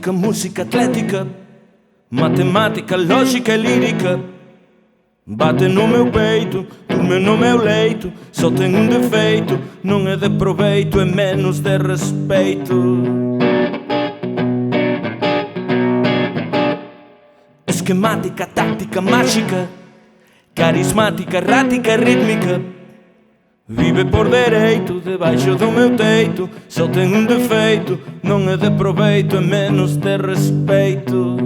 esquelética, música atlética, matemática, lógica e lírica. Bate no meu peito, dorme no meu leito. Só tem um defeito, não é de proveito, é menos de respeito. Esquemática, táctica, mágica, carismática, errática, rítmica. Vive por dereito, debaixo do meu teito. Só tem um defeito, não é de proveito, é menos de respeito.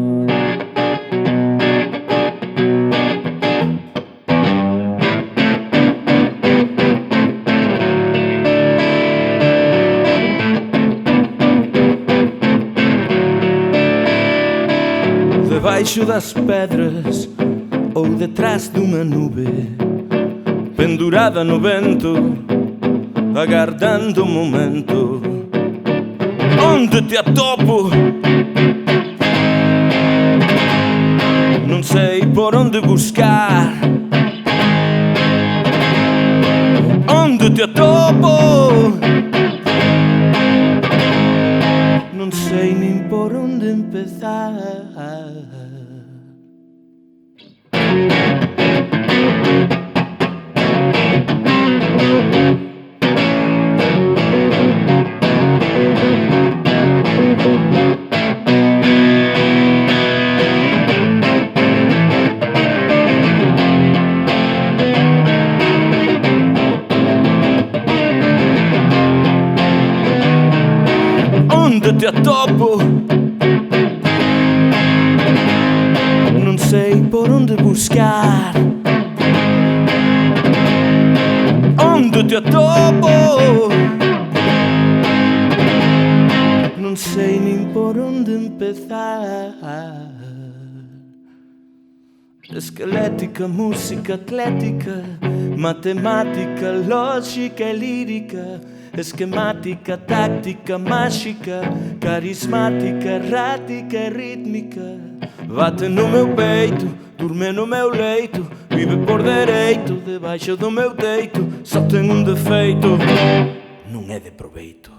Debaixo das pedras ou detrás de uma nube, pendurada no vento, aguardando o momento onde te atopo. Não sei por onde buscar, onde te atopo. Não sei nem por onde empezar. Onde te atopo? Não sei por onde buscar, onde te atopo? Não sei nem por onde empezar. Esquelética, música atlética, matemática, lógica e lírica. Esquemática, táctica, mágica, carismática, errática e rítmica. Bate no meu peito, dorme no meu leito. Vive por dereito, debaixo do meu teito. Só tem um defeito, não é de proveito.